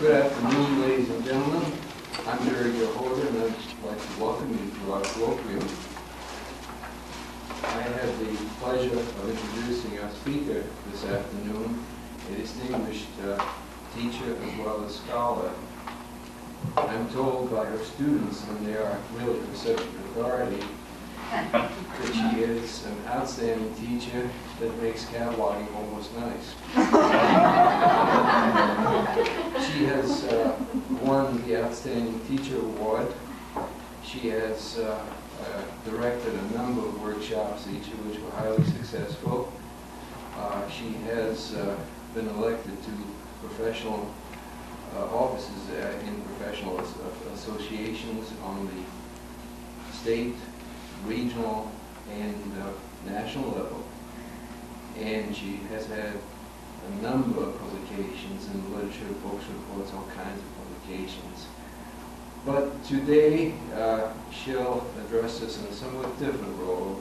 Good afternoon, ladies and gentlemen. I'm Jerry Holder, and I'd like to welcome you to our colloquium. I have the pleasure of introducing our speaker this afternoon, a distinguished teacher as well as scholar. I'm told by her students, and they are really her subject authority, that she is an outstanding teacher that makes cataloging almost nice. She has won the Outstanding Teacher Award. She has directed a number of workshops, each of which were highly successful. She has been elected to professional offices in professional associations on the state, regional, and national level. And she has had a number of publications in literature, books, reports, all kinds of publications. But today, she'll address us in a somewhat different role.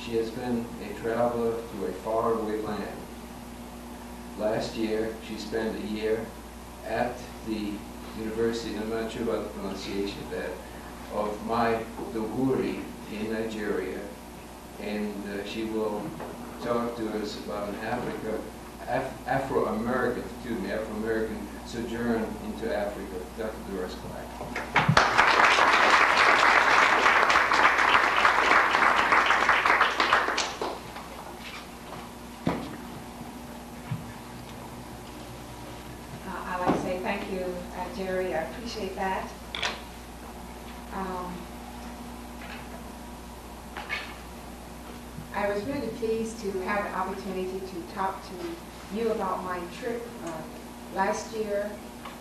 She has been a traveler to a faraway land. Last year, she spent a year at the University, and I'm not sure about the pronunciation of that, of Maiduguri in Nigeria, and she will talk to us about an Afro-American sojourn into Africa. Dr. Doris Clack. I'd like to say thank you, Jerry. I appreciate that. I was really pleased to have the opportunity to talk to you about my trip last year.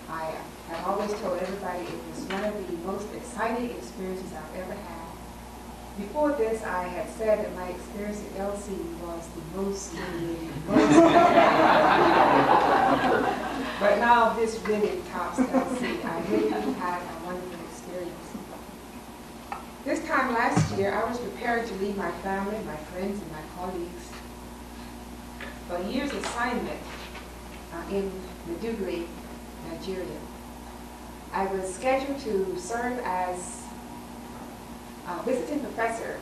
I have always told everybody it was one of the most exciting experiences I've ever had. Before this, I had said that my experience at LC was the most but now this really tops LC. I really had a wonderful experience. This time last year, I was preparing to leave my family, my friends, and my colleagues for a year's assignment in Maiduguri, Nigeria. I was scheduled to serve as a visiting professor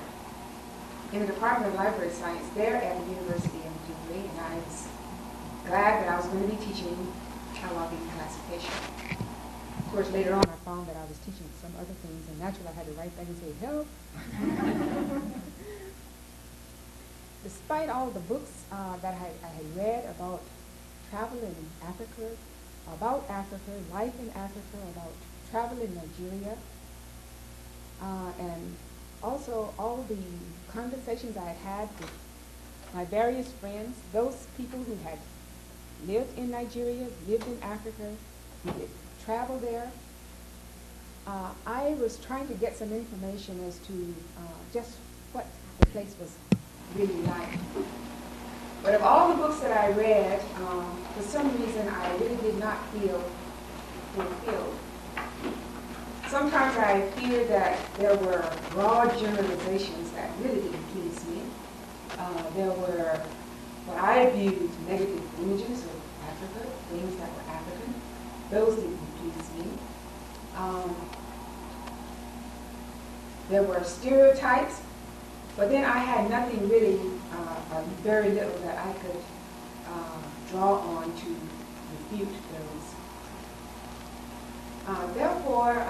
in the Department of Library Science there at the University of Maiduguri, and I was glad that I was going to be teaching cataloging and classification. Of course, later on, I found that I was teaching some other things, and naturally, I had to write back and say, help. Despite all the books that I had read about travel in Africa, about Africa, life in Africa, about travel in Nigeria, and also all the conversations I had had with my various friends, those people who had lived in Nigeria, lived in Africa, who had traveled there. I was trying to get some information as to just what the place was really like. But of all the books that I read, for some reason I really did not feel fulfilled. Sometimes I feared that there were broad generalizations that really didn't please me. There were what I viewed negative images of Africa, things that were African. Those didn't please me. There were stereotypes, but then I had nothing really, very little that I could draw on to refute those. Therefore,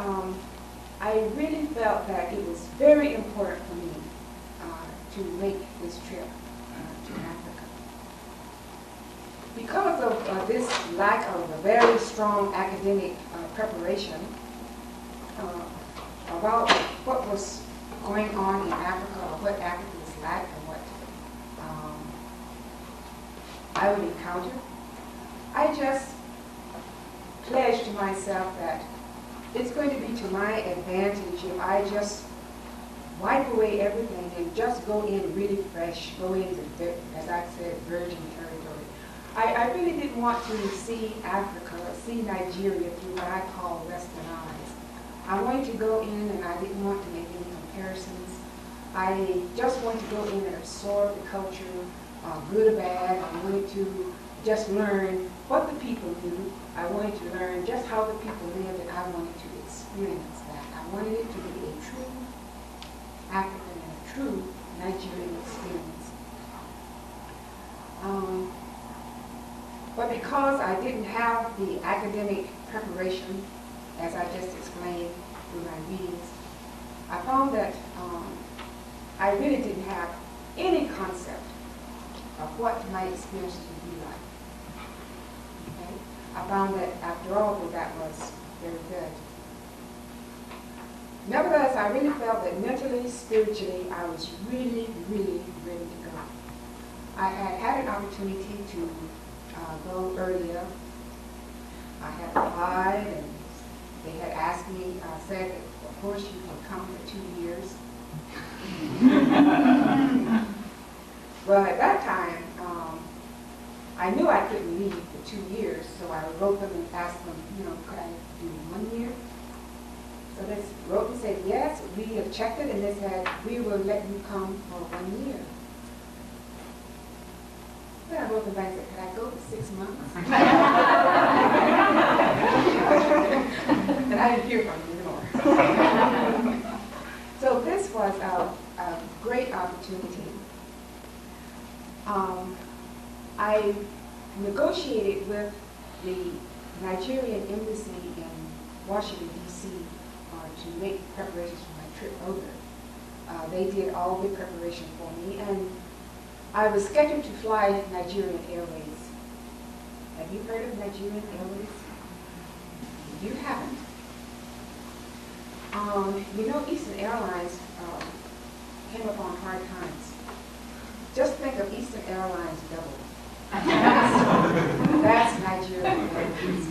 I really felt that it was very important for me to make this trip to Africa. Because of this lack of a very strong academic preparation about what was going on in Africa, or what Africa was like, and what I would encounter, I just pledged to myself that it's going to be to my advantage if I just wipe away everything and just go in really fresh, go into, as I said, virgin territory. I really didn't want to see Africa, see Nigeria through what I call Western eyes. I wanted to go in and I didn't want to make any comparisons. I just wanted to go in and absorb the culture, good or bad. I wanted to just learn what the people knew. I wanted to learn just how the people lived, and I wanted to experience that. I wanted it to be a true African and a true Nigerian experience. But because I didn't have the academic preparation, as I just explained through my readings, I found that I really didn't have any concept of what my experience would be like. Okay? I found that after all that was very good. Nevertheless, I really felt that mentally, spiritually, I was really, really ready to go. I had an opportunity to go earlier. I had applied, and they had asked me, said that of course you can come for 2 years. Well, at that time, I knew I couldn't leave for 2 years, so I wrote them and asked them, could I do 1 year? So they wrote and said, yes, we have checked it, and they said, we will let you come for 1 year. Then I wrote them back and said, could I go for 6 months? And I didn't hear from them anymore. So this was a great opportunity. I negotiated with the Nigerian embassy in Washington, D.C. To make preparations for my trip over. They did all the preparation for me, and I was scheduled to fly Nigerian Airways. Have you heard of Nigerian Airways? You haven't. Eastern Airlines came upon hard times. Just think of Eastern Airlines double. That's Nigerian Airways.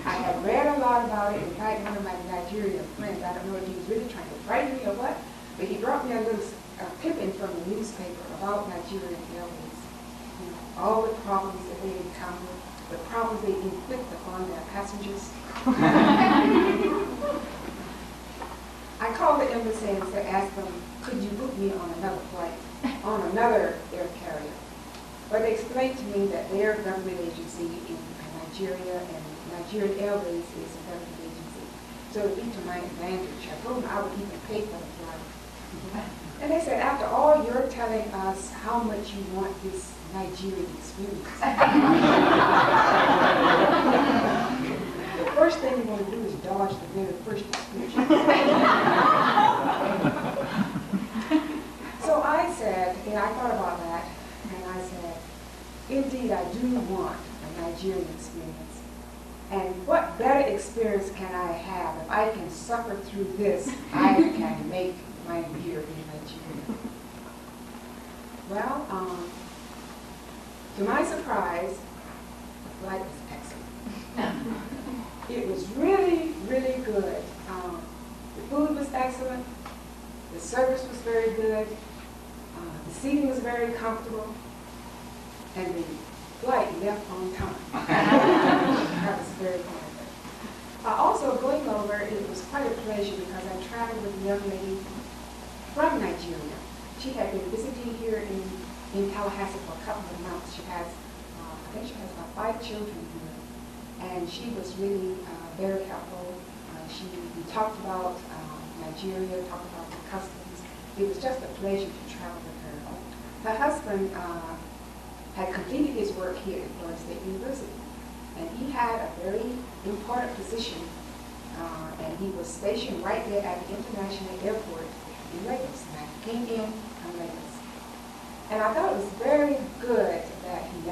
I have read a lot about it. In fact, one of my Nigerian friends, I don't know if he was really trying to frighten me or what, but he brought me a little clipping from the newspaper about Nigerian Airways. All the problems that they encounter, the problems they inflict upon their passengers. I called the embassy and asked them, could you book me on another flight, on another air carrier? But they explained to me that their government agency in Nigeria and Nigerian Airways is a government agency. So it would be to my advantage. I told them I would even pay for the flight. And they said, after all, you're telling us how much you want this Nigerian experience. The first thing you want to do is dodge the very first description. So I said, and I thought about that, and I said, indeed, I do want a Nigerian experience. And what better experience can I have? If I can suffer through this, I can make my year in Nigeria. Well, to my surprise, the flight was excellent. It was really, really good. The food was excellent. The service was very good. The seating was very comfortable. And the flight left on time. That was very wonderful. Also, going over, it was quite a pleasure because I traveled with a young lady from Nigeria. She had been visiting here in Tallahassee for a couple of months. She has, I think she has about 5 children here. And she was really very helpful. We talked about Nigeria, talked about the customs. It was just a pleasure to travel with her. Her husband had completed his work here at Florida State University. And he had a very important position, and he was stationed right there at the International Airport in Lagos. And I came in from Lagos. And I thought it was very good that he